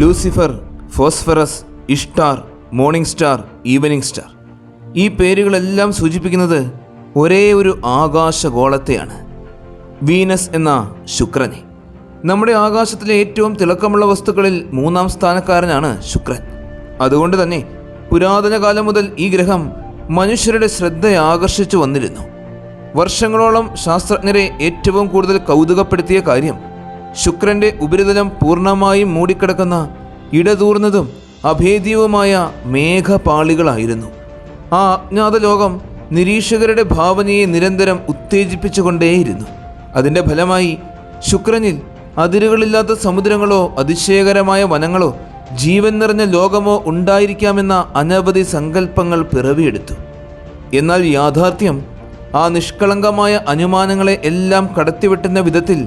Lucifer, phosphorus, Ishtar, morning star, evening star. ഈ പേരുകളെല്ലാം സൂചിപ്പിക്കുന്നത് ഒരേ ഒരു ആകാശഗോളത്തെയാണ്, വീനസ് എന്ന ശുക്രനെ. നമ്മുടെ ആകാശത്തിലെ ഏറ്റവും തിളക്കമുള്ള വസ്തുക്കളിൽ 3-ാം സ്ഥാനക്കാരനാണ് ശുക്രൻ. അതുകൊണ്ട് തന്നെ പുരാതന കാലം മുതൽ ഈ ഗ്രഹം മനുഷ്യരുടെ ശ്രദ്ധ ആകർഷിച്ചു വന്നിരുന്നു. വർഷങ്ങളോളം ശാസ്ത്രജ്ഞരെ ഏറ്റവും കൂടുതൽ കൗതുകപ്പെടുത്തിയ കാര്യം ശുക്രന്റെ ഉപരിതലം പൂർണ്ണമായും മൂടിക്കിടക്കുന്ന ഇടതൂർന്നതും അഭേദ്യവുമായ മേഘപാളികളായിരുന്നു. ആ അജ്ഞാത ലോകം നിരീക്ഷകരുടെ ഭാവനയെ നിരന്തരം ഉത്തേജിപ്പിച്ചുകൊണ്ടേയിരുന്നു. അതിൻ്റെ ഫലമായി ശുക്രനിൽ അതിരുകളില്ലാത്ത സമുദ്രങ്ങളോ അതിശയകരമായ വനങ്ങളോ ജീവൻ നിറഞ്ഞ ലോകമോ ഉണ്ടായിരിക്കാമെന്ന അനവധി സങ്കല്പങ്ങൾ പിറവിയെടുത്തു. എന്നാൽ യാഥാർത്ഥ്യം ആ നിഷ്കളങ്കമായ അനുമാനങ്ങളെ എല്ലാം കടത്തിവെട്ടുന്ന വിധത്തിൽ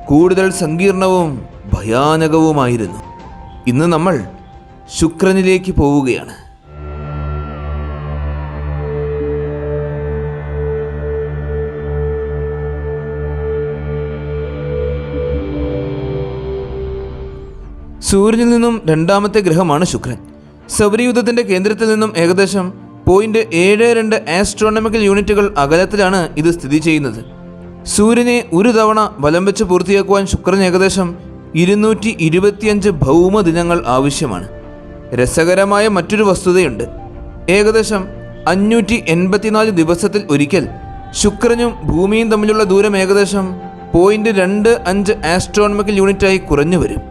കൂടുതൽ സങ്കീർണവും ഭയാനകവുമായിരുന്നു. ഇന്ന് നമ്മൾ ശുക്രനിലേക്ക് പോവുകയാണ്. സൂര്യനിൽ നിന്നും രണ്ടാമത്തെ ഗ്രഹമാണ് ശുക്രൻ. സൗരയൂഥത്തിൻ്റെ കേന്ദ്രത്തിൽ നിന്നും ഏകദേശം 0.72 ആസ്ട്രോണമിക്കൽ യൂണിറ്റുകൾ അകലത്തിലാണ് ഇത് സ്ഥിതി ചെയ്യുന്നത്. സൂര്യനെ ഒരു തവണ വലം വെച്ച് പൂർത്തിയാക്കുവാൻ ശുക്രൻ ഏകദേശം 225 ഭൗമദിനങ്ങൾ ആവശ്യമാണ്. രസകരമായ മറ്റൊരു വസ്തുതയുണ്ട്. ഏകദേശം 584 ദിവസത്തിൽ ഒരിക്കൽ ശുക്രനും ഭൂമിയും തമ്മിലുള്ള ദൂരം ഏകദേശം 0.25 ആസ്ട്രോണമിക്കൽ യൂണിറ്റായി കുറഞ്ഞു വരും.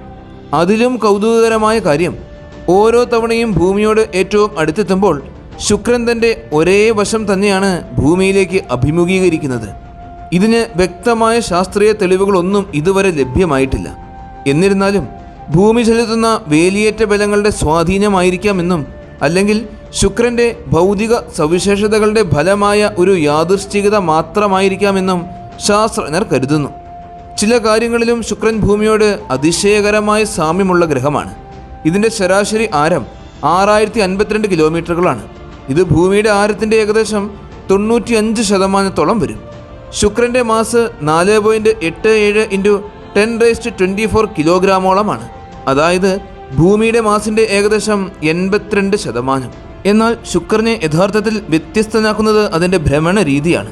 അതിലും കൗതുകകരമായ കാര്യം, ഓരോ തവണയും ഭൂമിയോട് ഏറ്റവും അടുത്തെത്തുമ്പോൾ ശുക്രൻ തൻ്റെ ഒരേ വശം തന്നെയാണ് ഭൂമിയിലേക്ക് അഭിമുഖീകരിക്കുന്നത്. ഇതിന് വ്യക്തമായ ശാസ്ത്രീയ തെളിവുകളൊന്നും ഇതുവരെ ലഭ്യമായിട്ടില്ല. എന്നിരുന്നാലും ഭൂമി ചെലുത്തുന്ന വേലിയേറ്റ ബലങ്ങളുടെ സ്വാധീനമായിരിക്കാമെന്നും അല്ലെങ്കിൽ ശുക്രൻ്റെ ഭൗതിക സവിശേഷതകളുടെ ഫലമായ ഒരു യാദൃശ്ചികത മാത്രമായിരിക്കാമെന്നും ശാസ്ത്രജ്ഞർ കരുതുന്നു. ചില കാര്യങ്ങളിലും ശുക്രൻ ഭൂമിയോട് അതിശയകരമായ സാമ്യമുള്ള ഗ്രഹമാണ്. ഇതിൻ്റെ ശരാശരി ആരം 6052 കിലോമീറ്ററുകളാണ്. ഇത് ഭൂമിയുടെ ആരത്തിൻ്റെ ഏകദേശം 95% വരും. ശുക്രൻ്റെ മാസ് 4.87 × 10⁻²4 കിലോഗ്രാമോളമാണ്. അതായത് ഭൂമിയുടെ മാസിൻ്റെ ഏകദേശം 82%. എന്നാൽ ശുക്രനെ യഥാർത്ഥത്തിൽ വ്യത്യസ്തനാക്കുന്നത് അതിൻ്റെ ഭ്രമണ രീതിയാണ്.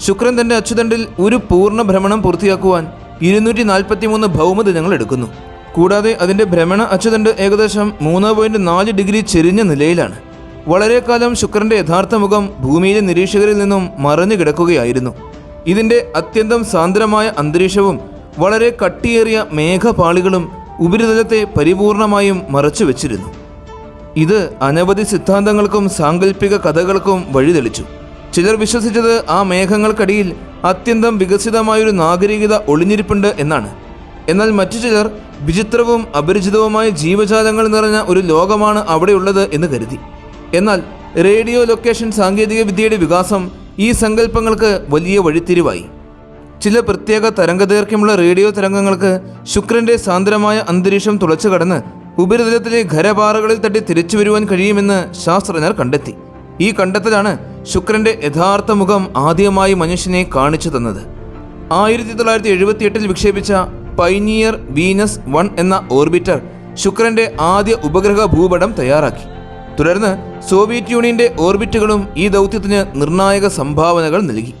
ശുക്രൻ തൻ്റെ അച്ചുതണ്ടിൽ ഒരു പൂർണ്ണ ഭ്രമണം പൂർത്തിയാക്കുവാൻ 243 ഭൗമദിനങ്ങൾ എടുക്കുന്നു. കൂടാതെ അതിൻ്റെ ഭ്രമണ അച്ചുതണ്ട് ഏകദേശം 3.4 ഡിഗ്രി ചെരിഞ്ഞ നിലയിലാണ്. വളരെ കാലം ശുക്രൻ്റെ യഥാർത്ഥ മുഖം ഭൂമിയിലെ നിരീക്ഷകരിൽ നിന്നും മറഞ്ഞു കിടക്കുകയായിരുന്നു. ഇതിൻ്റെ അത്യന്തം സാന്ദ്രമായ അന്തരീക്ഷവും വളരെ കട്ടിയേറിയ മേഘപാളികളും ഉപരിതലത്തെ പരിപൂർണമായും മറച്ചു വെച്ചിരുന്നു. ഇത് അനവധി സിദ്ധാന്തങ്ങൾക്കും സാങ്കല്പിക കഥകൾക്കും വഴിതെളിച്ചു. ചിലർ വിശ്വസിച്ചത് ആ മേഘങ്ങൾക്കടിയിൽ അത്യന്തം വികസിതമായൊരു നാഗരികത ഒളിഞ്ഞിരിപ്പുണ്ട് എന്നാണ്. എന്നാൽ മറ്റു ചിലർ വിചിത്രവും അപരിചിതവുമായ ജീവജാലങ്ങൾ നിറഞ്ഞ ഒരു ലോകമാണ് അവിടെയുള്ളത് എന്ന് കരുതി. എന്നാൽ റേഡിയോ ലൊക്കേഷൻ സാങ്കേതിക വിദ്യയുടെ വികാസം ഈ സങ്കല്പങ്ങൾക്ക് വലിയ വഴിത്തിരിവായി. ചില പ്രത്യേക തരംഗദൈർഘ്യമുള്ള റേഡിയോ തരംഗങ്ങൾക്ക് ശുക്രൻ്റെ സാന്ദ്രമായ അന്തരീക്ഷം തുളച്ചു കടന്ന് ഉപരിതലത്തിലെ ഖരപാറകളിൽ തട്ടി തിരിച്ചു വരുവാൻ കഴിയുമെന്ന് ശാസ്ത്രജ്ഞർ കണ്ടെത്തി. ഈ കണ്ടെത്തലാണ് ശുക്രൻ്റെ യഥാർത്ഥ മുഖം ആദ്യമായി മനുഷ്യനെ കാണിച്ചു തന്നത്. 1978 വിക്ഷേപിച്ച പൈനിയർ വീനസ് 1 എന്ന ഓർബിറ്റർ ശുക്രൻ്റെ ആദ്യ ഉപഗ്രഹ ഭൂപടം തയ്യാറാക്കി. തുടർന്ന് സോവിയറ്റ് യൂണിയൻ്റെ ഓർബിറ്റുകളും ഈ ദൗത്യത്തിന് നിർണായക സംഭാവനകൾ നൽകി.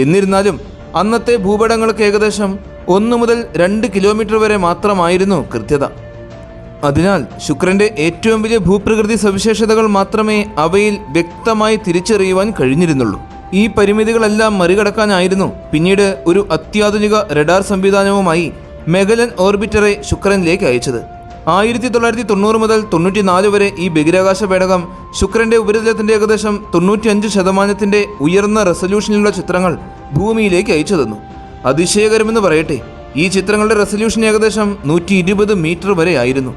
എന്നിരുന്നാലും അന്നത്തെ ഭൂപടങ്ങൾക്ക് ഏകദേശം 1 മുതൽ 2 കിലോമീറ്റർ വരെ മാത്രമായിരുന്നു കൃത്യത. അതിനാൽ ശുക്രൻ്റെ ഏറ്റവും വലിയ ഭൂപ്രകൃതി സവിശേഷതകൾ മാത്രമേ അവയിൽ വ്യക്തമായി തിരിച്ചറിയുവാൻ കഴിഞ്ഞിരുന്നുള്ളൂ. ഈ പരിമിതികളെല്ലാം മറികടക്കാനായിരുന്നു പിന്നീട് ഒരു അത്യാധുനിക റഡാർ സംവിധാനവുമായി മെഗലൻ ഓർബിറ്ററെ ശുക്രനിലേക്ക് അയച്ചത്. 1990 മുതൽ 94 വരെ ഈ ബഹിരാകാശ പേടകം ശുക്രൻ്റെ ഉപരിതലത്തിൻ്റെ ഏകദേശം 95% ഉയർന്ന റെസല്യൂഷനിലുള്ള ചിത്രങ്ങൾ ഭൂമിയിലേക്ക് അയച്ചു തന്നു. അതിശയകരമെന്ന് പറയട്ടെ, ഈ ചിത്രങ്ങളുടെ റെസല്യൂഷൻ ഏകദേശം 120 മീറ്റർ വരെ ആയിരുന്നു.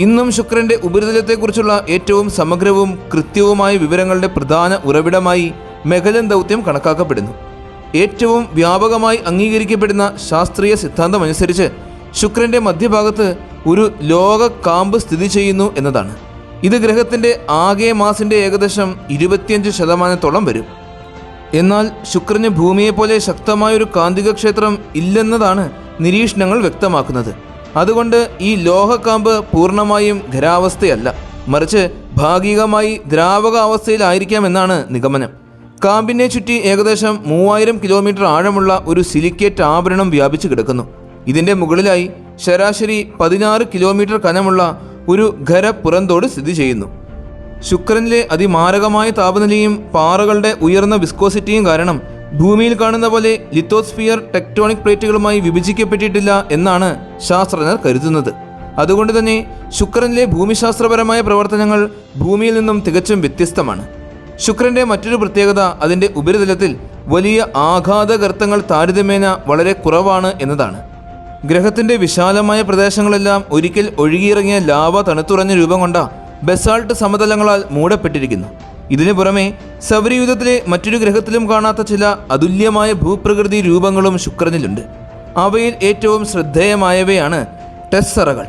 ഇന്നും ശുക്രൻ്റെ ഉപരിതലത്തെക്കുറിച്ചുള്ള ഏറ്റവും സമഗ്രവും കൃത്യവുമായ വിവരങ്ങളുടെ പ്രധാന ഉറവിടമായി മെഗലൻ ദൗത്യം കണക്കാക്കപ്പെടുന്നു. ഏറ്റവും വ്യാപകമായി അംഗീകരിക്കപ്പെടുന്ന ശാസ്ത്രീയ സിദ്ധാന്തമനുസരിച്ച് ശുക്രൻ്റെ മധ്യഭാഗത്ത് ഒരു ലോക കാമ്പ് സ്ഥിതി ചെയ്യുന്നു എന്നതാണ്. ഇത് ഗ്രഹത്തിൻ്റെ ആകെ മാസിൻ്റെ ഏകദേശം 25% വരും. എന്നാൽ ശുക്രന് ഭൂമിയെപ്പോലെ ശക്തമായൊരു കാന്തിക ക്ഷേത്രം ഇല്ലെന്നതാണ് നിരീക്ഷണങ്ങൾ വ്യക്തമാക്കുന്നത്. അതുകൊണ്ട് ഈ ലോഹക്കാമ്പ് പൂർണ്ണമായും ഖരാവസ്ഥയല്ല, മറിച്ച് ഭാഗികമായി ദ്രാവക അവസ്ഥയിലായിരിക്കാമെന്നാണ് നിഗമനം. കാമ്പിനെ ചുറ്റി ഏകദേശം 3000 കിലോമീറ്റർ ആഴമുള്ള ഒരു സിലിക്കേറ്റ് ആവരണം വ്യാപിച്ചു കിടക്കുന്നു. ഇതിൻ്റെ മുകളിലായി ശരാശരി 16 കിലോമീറ്റർ കനമുള്ള ഒരു ഖര പുറന്തോട് സ്ഥിതി ചെയ്യുന്നു. ശുക്രനിലെ അതിമാരകമായ താപനിലയും പാറകളുടെ ഉയർന്ന വിസ്കോസിറ്റിയും കാരണം ഭൂമിയിൽ കാണുന്ന പോലെ ലിത്തോസ്ഫിയർ ടെക്ടോണിക് പ്ലേറ്റുകളുമായി വിഭജിക്കപ്പെട്ടിട്ടില്ല എന്നാണ് ശാസ്ത്രജ്ഞർ കരുതുന്നത്. അതുകൊണ്ട് തന്നെ ശുക്രനിലെ ഭൂമിശാസ്ത്രപരമായ പ്രവർത്തനങ്ങൾ ഭൂമിയിൽ നിന്നും തികച്ചും വ്യത്യസ്തമാണ്. ശുക്രന്റെ മറ്റൊരു പ്രത്യേകത അതിൻ്റെ ഉപരിതലത്തിൽ വലിയ ആഘാതഗർത്തങ്ങൾ താരതമ്യേന വളരെ കുറവാണ് എന്നതാണ്. ഗ്രഹത്തിൻ്റെ വിശാലമായ പ്രദേശങ്ങളെല്ലാം ഒരിക്കൽ ഒഴുകിയിറങ്ങിയ ലാവ തണുത്തുറഞ്ഞ രൂപം കൊണ്ട ബസാൾട്ട് സമതലങ്ങളാൽ മൂടപ്പെട്ടിരിക്കുന്നു. ഇതിനു പുറമെ സൗരയൂഥത്തിലെ മറ്റൊരു ഗ്രഹത്തിലും കാണാത്ത ചില അതുല്യമായ ഭൂപ്രകൃതി രൂപങ്ങളും ശുക്രനിലുണ്ട്. അവയിൽ ഏറ്റവും ശ്രദ്ധേയമായവയാണ് ടെസ്സറകൾ.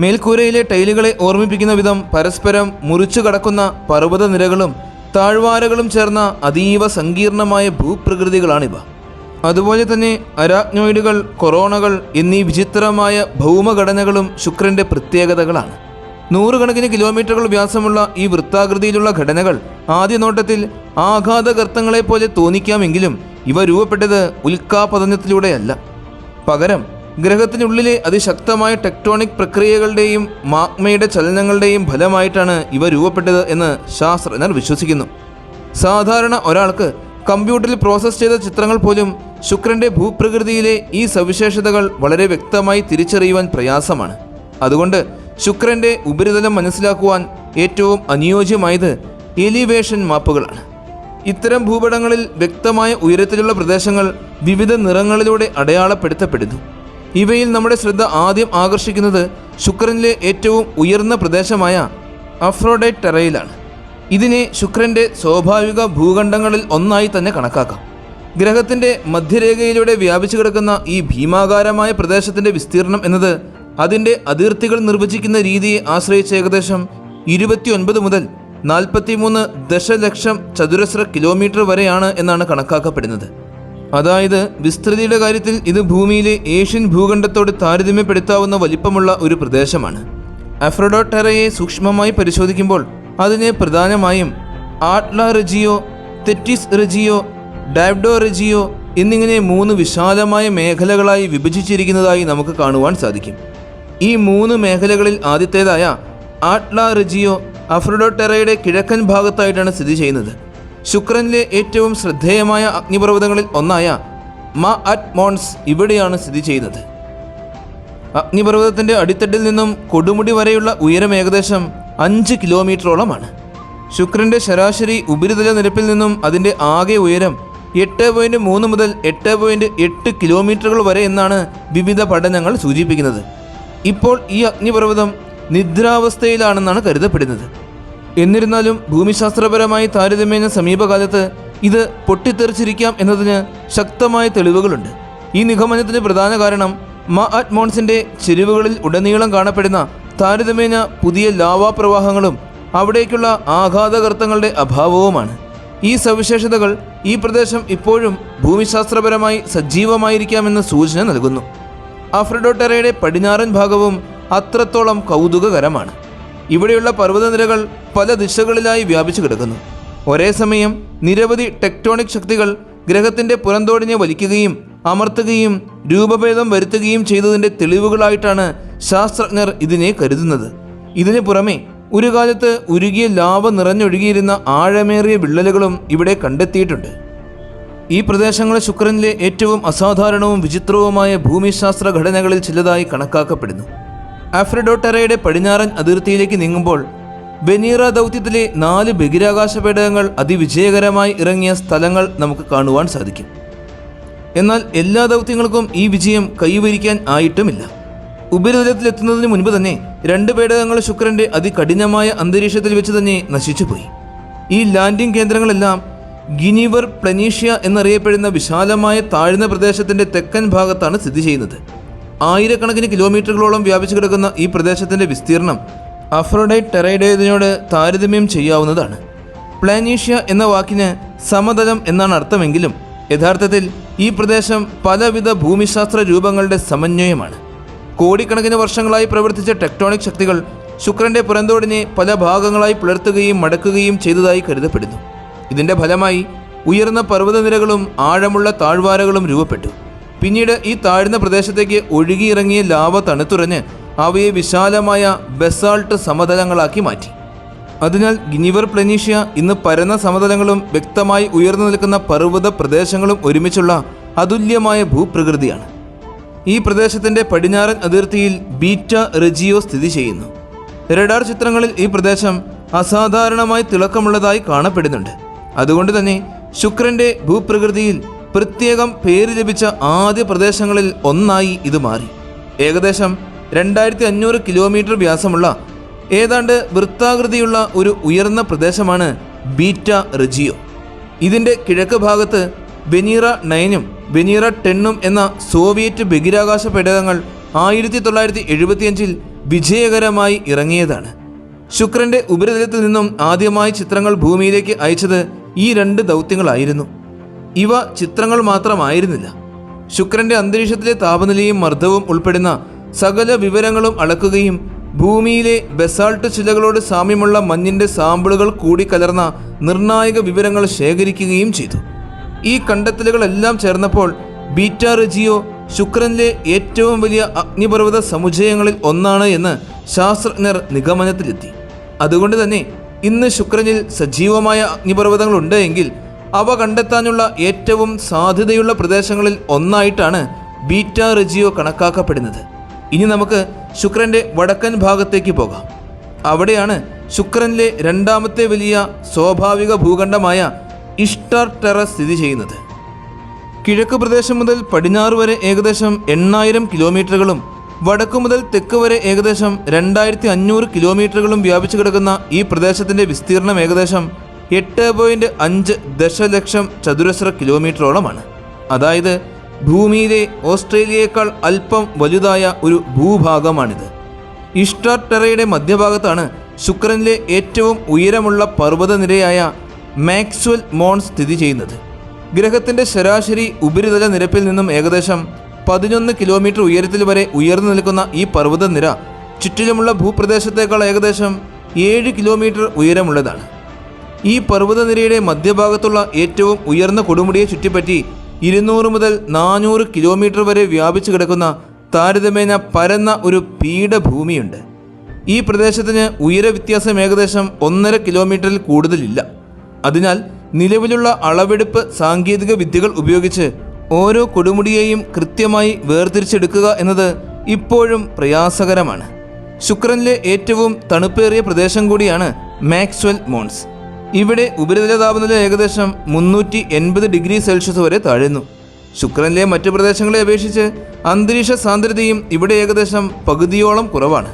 മേൽക്കൂരയിലെ ടൈലുകളെ ഓർമ്മിപ്പിക്കുന്ന വിധം പരസ്പരം മുറിച്ചു കടക്കുന്ന പർവ്വതനിരകളും താഴ്വാരകളും ചേർന്ന അതീവ സങ്കീർണമായ ഭൂപ്രകൃതികളാണിവ. അതുപോലെ തന്നെ അരാക്നോയിഡുകൾ, കൊറോണകൾ എന്നീ വിചിത്രമായ ഭൗമഘടനകളും ശുക്രന്റെ പ്രത്യേകതകളാണ്. 100 കണക്കിന് കിലോമീറ്ററുകൾ വ്യാസമുള്ള ഈ വൃത്താകൃതിയിലുള്ള ഘടനകൾ ആദ്യ നോട്ടത്തിൽ ആഘാതഗർത്തങ്ങളെപ്പോലെ തോന്നിക്കാമെങ്കിലും ഇവ രൂപപ്പെട്ടത് ഉൽക്കാപതനത്തിലൂടെയല്ല. പകരം ഗ്രഹത്തിനുള്ളിലെ അതിശക്തമായ ടെക്ടോണിക് പ്രക്രിയകളുടെയും മാഗ്മയുടെ ചലനങ്ങളുടെയും ഫലമായിട്ടാണ് ഇവ രൂപപ്പെട്ടത് എന്ന് ശാസ്ത്രജ്ഞർ വിശ്വസിക്കുന്നു. സാധാരണ ഒരാൾക്ക് കമ്പ്യൂട്ടറിൽ പ്രോസസ്സ് ചെയ്ത ചിത്രങ്ങൾ പോലും ശുക്രന്റെ ഭൂപ്രകൃതിയിലെ ഈ സവിശേഷതകൾ വളരെ വ്യക്തമായി തിരിച്ചറിയുവാൻ പ്രയാസമാണ്. അതുകൊണ്ട് ശുക്രന്റെ ഉപരിതലം മനസ്സിലാക്കുവാൻ ഏറ്റവും അനുയോജ്യമായത് എലിവേഷൻ മാപ്പുകളാണ്. ഇത്തരം ഭൂപടങ്ങളിൽ വ്യക്തമായ ഉയരത്തിലുള്ള പ്രദേശങ്ങൾ വിവിധ നിറങ്ങളിലൂടെ അടയാളപ്പെടുത്തപ്പെടുന്നു. ഇവയിൽ നമ്മുടെ ശ്രദ്ധ ആദ്യം ആകർഷിക്കുന്നത് ശുക്രനിലെ ഏറ്റവും ഉയർന്ന പ്രദേശമായ അഫ്രോഡൈറ്റ് ടെറയിലാണ്. ഇതിനെ ശുക്രന്റെ സ്വാഭാവിക ഭൂഖണ്ഡങ്ങളിൽ ഒന്നായി തന്നെ കണക്കാക്കാം. ഗ്രഹത്തിൻ്റെ മധ്യരേഖയിലൂടെ വ്യാപിച്ചു കിടക്കുന്ന ഈ ഭീമാകാരമായ പ്രദേശത്തിൻ്റെ വിസ്തീർണം എന്നത് അതിൻ്റെ അതിർത്തികൾ നിർവചിക്കുന്ന രീതിയെ ആശ്രയിച്ച് ഏകദേശം 29 മുതൽ 43 ദശലക്ഷം ചതുരശ്ര കിലോമീറ്റർ വരെയാണ് എന്നാണ് കണക്കാക്കപ്പെടുന്നത്. അതായത് വിസ്തൃതിയുടെ കാര്യത്തിൽ ഇത് ഭൂമിയിലെ ഏഷ്യൻ ഭൂഖണ്ഡത്തോട് താരതമ്യപ്പെടുത്താവുന്ന വലിപ്പമുള്ള ഒരു പ്രദേശമാണ്. അഫ്രോഡൈറ്റ് ടെറയെ സൂക്ഷ്മമായി പരിശോധിക്കുമ്പോൾ അതിനെ പ്രധാനമായും ആട്ല റെജിയോ, തെറ്റിസ് റെജിയോ, ഡാവ്ഡോ റെജിയോ എന്നിങ്ങനെ 3 വിശാലമായ മേഖലകളായി വിഭജിച്ചിരിക്കുന്നതായി നമുക്ക് കാണുവാൻ സാധിക്കും. ഈ 3 മേഖലകളിൽ ആദ്യത്തേതായ ആട്ല റെജിയോ അഫ്രോഡൈറ്റ് ടെറയുടെ കിഴക്കൻ ഭാഗത്തായിട്ടാണ് സ്ഥിതി ചെയ്യുന്നത്. ശുക്രനിലെ ഏറ്റവും ശ്രദ്ധേയമായ അഗ്നിപർവ്വതങ്ങളിൽ ഒന്നായ മഅറ്റ് മോൺസ് ഇവിടെയാണ് സ്ഥിതി ചെയ്യുന്നത്. അഗ്നിപർവ്വതത്തിൻ്റെ അടിത്തട്ടിൽ നിന്നും കൊടുമുടി വരെയുള്ള ഉയരം ഏകദേശം 5 കിലോമീറ്ററോളമാണ്. ശുക്രന്റെ ശരാശരി ഉപരിതല നിരപ്പിൽ നിന്നും അതിൻ്റെ ആകെ ഉയരം 8.3 മുതൽ 8.8 കിലോമീറ്ററുകൾ വരെ എന്നാണ് വിവിധ പഠനങ്ങൾ സൂചിപ്പിക്കുന്നത്. ഇപ്പോൾ ഈ അഗ്നിപർവ്വതം നിദ്രാവസ്ഥയിലാണെന്നാണ് കരുതപ്പെടുന്നത്. എന്നിരുന്നാലും ഭൂമിശാസ്ത്രപരമായി താരതമ്യേന സമീപകാലത്ത് ഇത് പൊട്ടിത്തെറിച്ചിരിക്കാം എന്നതിന് ശക്തമായ തെളിവുകളുണ്ട്. ഈ നിഗമനത്തിന് പ്രധാന കാരണം മഅറ്റ് മോൺസിൻ്റെ ചെരിവുകളിൽ ഉടനീളം കാണപ്പെടുന്ന താരതമ്യേന പുതിയ ലാവാപ്രവാഹങ്ങളും അവിടേക്കുള്ള ആഘാതകർത്തങ്ങളുടെ അഭാവവുമാണ്. ഈ സവിശേഷതകൾ ഈ പ്രദേശം ഇപ്പോഴും ഭൂമിശാസ്ത്രപരമായി സജീവമായിരിക്കാമെന്ന സൂചന നൽകുന്നു. അഫ്രോഡൈറ്റ് ടെറയുടെ പടിഞ്ഞാറൻ ഭാഗവും അത്രത്തോളം കൗതുകകരമാണ്. ഇവിടെയുള്ള പർവ്വതനിരകൾ പല ദിശകളിലായി വ്യാപിച്ചു കിടക്കുന്നു. ഒരേ സമയം നിരവധി ടെക്ടോണിക് ശക്തികൾ ഗ്രഹത്തിൻ്റെ പുറന്തോടിനെ വലിക്കുകയും അമർത്തുകയും രൂപഭേദം വരുത്തുകയും ചെയ്തതിൻ്റെ തെളിവുകളായിട്ടാണ് ശാസ്ത്രജ്ഞർ ഇതിനെ കരുതുന്നത്. ഇതിനു പുറമെ ഒരു കാലത്ത് ഉരുകിയ ലാവ നിറഞ്ഞൊഴുകിയിരുന്ന ആഴമേറിയ വിള്ളലുകളും ഇവിടെ കണ്ടെത്തിയിട്ടുണ്ട്. ഈ പ്രദേശങ്ങൾ ശുക്രനിലെ ഏറ്റവും അസാധാരണവും വിചിത്രവുമായ ഭൂമിശാസ്ത്ര ഘടനകളിൽ ചിലതായി കണക്കാക്കപ്പെടുന്നു. അഫ്രോഡൈറ്റ് ടെറയുടെ പടിഞ്ഞാറൻ അതിർത്തിയിലേക്ക് നീങ്ങുമ്പോൾ വെനീറ ദൗത്യത്തിലെ 4 ബഹിരാകാശ പേടകങ്ങൾ അതിവിജയകരമായി ഇറങ്ങിയ സ്ഥലങ്ങൾ നമുക്ക് കാണുവാൻ സാധിക്കും. എന്നാൽ എല്ലാ ദൗത്യങ്ങൾക്കും ഈ വിജയം കൈവരിക്കാൻ ആയിട്ടുമില്ല. ഉപരിതലത്തിലെത്തുന്നതിന് മുൻപ് തന്നെ 2 പേടകങ്ങൾ ശുക്രന്റെ അതികഠിനമായ അന്തരീക്ഷത്തിൽ വെച്ച് തന്നെ നശിച്ചുപോയി. ഈ ലാൻഡിംഗ് കേന്ദ്രങ്ങളെല്ലാം ഗിനിവർ പ്ലനീഷ്യ എന്നറിയപ്പെടുന്ന വിശാലമായ താഴ്ന്ന പ്രദേശത്തിൻ്റെ തെക്കൻ ഭാഗത്താണ് സ്ഥിതി ചെയ്യുന്നത്. ആയിരക്കണക്കിന് കിലോമീറ്ററുകളോളം വ്യാപിച്ചു കിടക്കുന്ന ഈ പ്രദേശത്തിൻ്റെ വിസ്തീർണം അഫ്രോഡൈറ്റ് ടെറയുടേതിനോട് താരതമ്യം ചെയ്യാവുന്നതാണ്. പ്ലാനീഷ്യ എന്ന വാക്കിന് സമതലം എന്നാണ് അർത്ഥമെങ്കിലും യഥാർത്ഥത്തിൽ ഈ പ്രദേശം പലവിധ ഭൂമിശാസ്ത്ര രൂപങ്ങളുടെ സമന്വയമാണ്. കോടിക്കണക്കിന് വർഷങ്ങളായി പ്രവർത്തിച്ച ടെക്ടോണിക് ശക്തികൾ ശുക്രന്റെ പുറന്തോടിനെ പല ഭാഗങ്ങളായി പിളർത്തുകയും മടക്കുകയും ചെയ്തതായി കരുതപ്പെടുന്നു. ഇതിന്റെ ഫലമായി ഉയർന്ന പർവ്വതനിരകളും ആഴമുള്ള താഴ്വാരകളും രൂപപ്പെട്ടു. പിന്നീട് ഈ താഴ്ന്ന പ്രദേശത്തേക്ക് ഒഴുകിയിറങ്ങിയ ലാവ തണുത്തുറഞ്ഞ് അവയെ വിശാലമായ ബസാൾട്ട് സമതലങ്ങളാക്കി മാറ്റി. അതിനാൽ ഗിനിവർ പ്ലെനീഷ്യ ഇന്ന് പരന്ന സമതലങ്ങളും വ്യക്തമായി ഉയർന്നു നിൽക്കുന്ന പർവ്വത പ്രദേശങ്ങളും ഒരുമിച്ചുള്ള അതുല്യമായ ഭൂപ്രകൃതിയാണ്. ഈ പ്രദേശത്തിൻ്റെ പടിഞ്ഞാറൻ അതിർത്തിയിൽ ബീറ്റ റെജിയോ സ്ഥിതി ചെയ്യുന്നു. റഡാർ ചിത്രങ്ങളിൽ ഈ പ്രദേശം അസാധാരണമായി തിളക്കമുള്ളതായി കാണപ്പെടുന്നുണ്ട്. അതുകൊണ്ട് തന്നെ ശുക്രന്റെ ഭൂപ്രകൃതിയിൽ പ്രത്യേകം പേര് ലഭിച്ച ആദ്യ പ്രദേശങ്ങളിൽ ഒന്നായി ഇത് മാറി. ഏകദേശം 2500 കിലോമീറ്റർ വ്യാസമുള്ള ഏതാണ്ട് വൃത്താകൃതിയുള്ള ഒരു ഉയർന്ന പ്രദേശമാണ് ബീറ്റ റെജിയോ. ഇതിൻ്റെ കിഴക്ക് ഭാഗത്ത് വെനീറ 9ഉം വെനീറ 10ഉം എന്ന സോവിയറ്റ് ബഹിരാകാശ പേടകങ്ങൾ 1975 വിജയകരമായി ഇറങ്ങിയതാണ്. ശുക്രന്റെ ഉപരിതലത്തിൽ നിന്നും ആദ്യമായി ചിത്രങ്ങൾ ഭൂമിയിലേക്ക് അയച്ചത് ഈ 2 ദൗത്യങ്ങളായിരുന്നു. ഇവ ചിത്രങ്ങൾ മാത്രമായിരുന്നില്ല. ശുക്രന്റെ അന്തരീക്ഷത്തിലെ താപനിലയും മർദ്ദവും ഉൾപ്പെടുന്ന സകല വിവരങ്ങളും അളക്കുകയും ഭൂമിയിലെ ബസാൾട്ട് ശിലകളോട് സാമ്യമുള്ള മഞ്ഞിൻ്റെ സാമ്പിളുകൾ കൂടിക്കലർന്ന നിർണായക വിവരങ്ങൾ ശേഖരിക്കുകയും ചെയ്തു. ഈ കണ്ടെത്തലുകളെല്ലാം ചേർന്നപ്പോൾ ബീറ്റ റെജിയോ ശുക്രനിലെ ഏറ്റവും വലിയ അഗ്നിപർവ്വത സമുച്ചയങ്ങളിൽ ഒന്നാണ് എന്ന് ശാസ്ത്രജ്ഞർ നിഗമനത്തിലെത്തി. അതുകൊണ്ട് തന്നെ ഇന്ന് ശുക്രനിൽ സജീവമായ അഗ്നിപർവ്വതങ്ങളുണ്ട് എങ്കിൽ അവ കണ്ടെത്താനുള്ള ഏറ്റവും സാധ്യതയുള്ള പ്രദേശങ്ങളിൽ ഒന്നായിട്ടാണ് ബീറ്റ റെജിയോ കണക്കാക്കപ്പെടുന്നത്. ഇനി നമുക്ക് ശുക്രന്റെ വടക്കൻ ഭാഗത്തേക്ക് പോകാം. അവിടെയാണ് ശുക്രനിലെ രണ്ടാമത്തെ വലിയ സ്വാഭാവിക ഭൂഖണ്ഡമായ ഇഷ്ടാർ ടെറ സ്ഥിതി ചെയ്യുന്നത്. കിഴക്ക് പ്രദേശം മുതൽ പടിഞ്ഞാറ് വരെ ഏകദേശം 8000 കിലോമീറ്ററുകളും വടക്കു മുതൽ തെക്ക് വരെ ഏകദേശം 2500 കിലോമീറ്ററുകളും വ്യാപിച്ചു കിടക്കുന്ന ഈ പ്രദേശത്തിൻ്റെ വിസ്തീർണം ഏകദേശം 8.5 ദശലക്ഷം ചതുരശ്ര കിലോമീറ്ററോളമാണ്. അതായത് ഭൂമിയിലെ ഓസ്ട്രേലിയയേക്കാൾ അല്പം വലുതായ ഒരു ഭൂഭാഗമാണിത്. ഇഷ്ടാർ ടെറയുടെ മധ്യഭാഗത്താണ് ശുക്രനിലെ ഏറ്റവും ഉയരമുള്ള പർവ്വതനിരയായ മാക്സ്വൽ മോൺസ് സ്ഥിതി ചെയ്യുന്നത്. ഗ്രഹത്തിൻ്റെ ശരാശരി ഉപരിതല നിരപ്പിൽ നിന്നും ഏകദേശം 11 കിലോമീറ്റർ ഉയരത്തിൽ വരെ ഉയർന്നു നിൽക്കുന്ന ഈ പർവ്വതനിര ചുറ്റിലുമുള്ള ഭൂപ്രദേശത്തേക്കാൾ ഏകദേശം 7 കിലോമീറ്റർ ഉയരമുള്ളതാണ്. ഈ പർവ്വതനിരയുടെ മധ്യഭാഗത്തുള്ള ഏറ്റവും ഉയർന്ന കൊടുമുടിയെ ചുറ്റിപ്പറ്റി 200 മുതൽ 400 കിലോമീറ്റർ വരെ വ്യാപിച്ചു കിടക്കുന്ന താരതമ്യേന പരന്ന ഒരു പീഠഭൂമിയുണ്ട്. ഈ പ്രദേശത്തിന് ഉയരവ്യത്യാസം ഏകദേശം 1.5 കിലോമീറ്ററിൽ കൂടുതലില്ല. അതിനാൽ നിലവിലുള്ള അളവെടുപ്പ് സാങ്കേതിക വിദ്യകൾ ഉപയോഗിച്ച് ഓരോ കൊടുമുടിയെയും കൃത്യമായി വേർതിരിച്ചെടുക്കുക എന്നത് ഇപ്പോഴും പ്രയാസകരമാണ്. ശുക്രനിലെ ഏറ്റവും തണുപ്പേറിയ പ്രദേശം കൂടിയാണ് മാക്സ്വൽ മോൺസ്. ഇവിടെ ഉപരിതല താപനില ഏകദേശം 380 ഡിഗ്രി സെൽഷ്യസ് വരെ താഴുന്നു. ശുക്രനിലെ മറ്റു പ്രദേശങ്ങളെ അപേക്ഷിച്ച് അന്തരീക്ഷ സാന്ദ്രതയും ഇവിടെ ഏകദേശം പകുതിയോളം കുറവാണ്.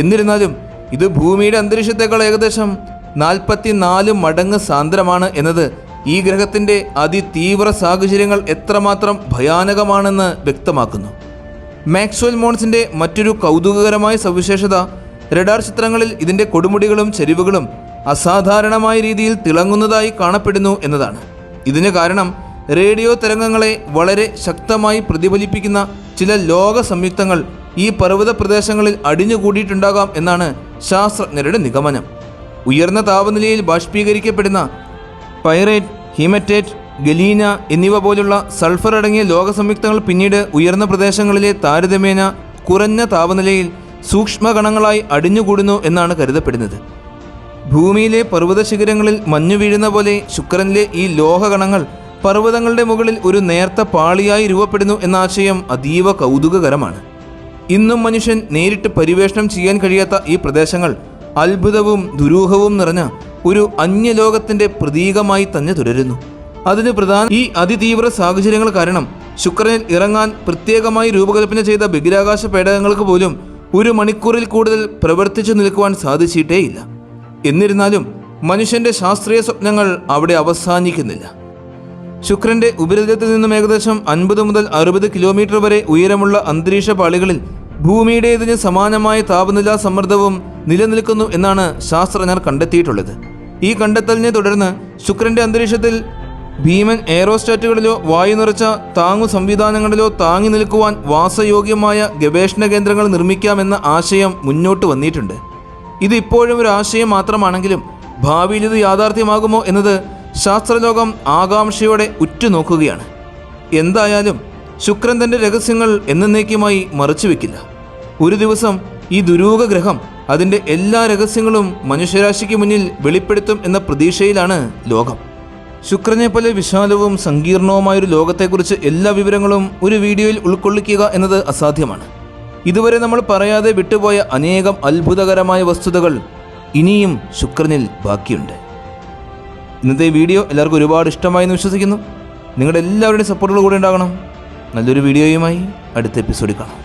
എന്നിരുന്നാലും ഇത് ഭൂമിയുടെ അന്തരീക്ഷത്തേക്കാൾ ഏകദേശം 44 മടങ്ങ് സാന്ദ്രമാണ് എന്നത് ഈ ഗ്രഹത്തിൻ്റെ അതിതീവ്ര സാഹചര്യങ്ങൾ എത്രമാത്രം ഭയാനകമാണെന്ന് വ്യക്തമാക്കുന്നു. മാക്സ്വൽ മോൺസിൻ്റെ മറ്റൊരു കൗതുകകരമായ സവിശേഷത റഡാർ ചിത്രങ്ങളിൽ ഇതിൻ്റെ കൊടുമുടികളും ചരിവുകളും അസാധാരണമായ രീതിയിൽ തിളങ്ങുന്നതായി കാണപ്പെടുന്നു എന്നതാണ്. ഇതിന് കാരണം റേഡിയോ തരംഗങ്ങളെ വളരെ ശക്തമായി പ്രതിഫലിപ്പിക്കുന്ന ചില ലോക സംയുക്തങ്ങൾ ഈ പർവ്വത പ്രദേശങ്ങളിൽ അടിഞ്ഞുകൂടിയിട്ടുണ്ടാകാം എന്നാണ് ശാസ്ത്രജ്ഞരുടെ നിഗമനം. ഉയർന്ന താപനിലയിൽ ബാഷ്പീകരിക്കപ്പെടുന്ന പൈറേറ്റ്, ഹീമറ്റേറ്റ്, ഗലീന എന്നിവ പോലുള്ള സൾഫർ അടങ്ങിയ ലോക സംയുക്തങ്ങൾ പിന്നീട് ഉയർന്ന പ്രദേശങ്ങളിലെ താരതമ്യേന കുറഞ്ഞ താപനിലയിൽ സൂക്ഷ്മകണങ്ങളായി അടിഞ്ഞുകൂടുന്നു എന്നാണ് കരുതപ്പെടുന്നത്. ഭൂമിയിലെ പർവ്വത ശിഖരങ്ങളിൽ മഞ്ഞു വീഴുന്ന പോലെ ശുക്രനിലെ ഈ ലോഹകണങ്ങൾ പർവ്വതങ്ങളുടെ മുകളിൽ ഒരു നേർത്ത പാളിയായി രൂപപ്പെടുന്നു എന്ന ആശയം അതീവ കൗതുകകരമാണ്. ഇന്നും മനുഷ്യൻ നേരിട്ട് പരിവേഷണം ചെയ്യാൻ കഴിയാത്ത ഈ പ്രദേശങ്ങൾ അത്ഭുതവും ദുരൂഹവും നിറഞ്ഞ ഒരു അന്യലോകത്തിൻ്റെ പ്രതീകമായി തന്നെ തുടരുന്നു. അതിന് ഈ അതിതീവ്ര സാഹചര്യങ്ങൾ കാരണം ശുക്രനിൽ ഇറങ്ങാൻ പ്രത്യേകമായി രൂപകൽപ്പന ചെയ്ത ബഹിരാകാശ പേടകങ്ങൾക്ക് പോലും 1 മണിക്കൂറിൽ കൂടുതൽ പ്രവർത്തിച്ചു നിൽക്കുവാൻ സാധിച്ചിട്ടേയില്ല. എന്നിരുന്നാലും മനുഷ്യൻ്റെ ശാസ്ത്രീയ സ്വപ്നങ്ങൾ അവിടെ അവസാനിക്കുന്നില്ല. ശുക്രന്റെ ഉപരിതലത്തിൽ നിന്നും ഏകദേശം 50 മുതൽ 60 കിലോമീറ്റർ വരെ ഉയരമുള്ള അന്തരീക്ഷ പാളികളിൽ ഭൂമിയുടേതിന് സമാനമായ താപനില സമ്മർദ്ദവും നിലനിൽക്കുന്നു എന്നാണ് ശാസ്ത്രജ്ഞർ കണ്ടെത്തിയിട്ടുള്ളത്. ഈ കണ്ടെത്തലിനെ തുടർന്ന് ശുക്രന്റെ അന്തരീക്ഷത്തിൽ ഭീമൻ എയറോസ്റ്റാറ്റുകളിലോ വായു നിറച്ച താങ്ങു സംവിധാനങ്ങളിലോ താങ്ങി നിൽക്കുവാൻ വാസയോഗ്യമായ ഗവേഷണ കേന്ദ്രങ്ങൾ നിർമ്മിക്കാമെന്ന ആശയം മുന്നോട്ട് വന്നിട്ടുണ്ട്. ഇത് ഇപ്പോഴും ഒരു ആശയം മാത്രമാണെങ്കിലും ഭാവിയിൽ ഇത് യാഥാർത്ഥ്യമാകുമോ എന്നത് ശാസ്ത്രലോകം ആകാംക്ഷയോടെ ഉറ്റുനോക്കുകയാണ്. എന്തായാലും ശുക്രൻ തൻ്റെ രഹസ്യങ്ങൾ എന്നേക്കുമായി മറച്ചുവെക്കില്ല. ഒരു ദിവസം ഈ ദുരൂഹ ഗ്രഹം അതിൻ്റെ എല്ലാ രഹസ്യങ്ങളും മനുഷ്യരാശിക്ക് മുന്നിൽ വെളിപ്പെടുത്തും എന്ന പ്രതീക്ഷയിലാണ് ലോകം. ശുക്രനെ പോലെ വിശാലവും സങ്കീർണവുമായൊരു ലോകത്തെക്കുറിച്ച് എല്ലാ വിവരങ്ങളും ഒരു വീഡിയോയിൽ ഉൾക്കൊള്ളിക്കുക എന്നത് അസാധ്യമാണ്. ഇതുവരെ നമ്മൾ പറയാതെ വിട്ടുപോയ അനേകം അത്ഭുതകരമായ വസ്തുതകൾ ഇനിയും ശുക്രനിൽ ബാക്കിയുണ്ട്. ഇന്നത്തെ വീഡിയോ എല്ലാവർക്കും ഒരുപാട് ഇഷ്ടമായെന്ന് വിശ്വസിക്കുന്നു. നിങ്ങളുടെ എല്ലാവരുടെയും സപ്പോർട്ടുകൾ കൂടെ ഉണ്ടാകണം. നല്ലൊരു വീഡിയോയുമായി അടുത്ത എപ്പിസോഡിൽ കാണാം.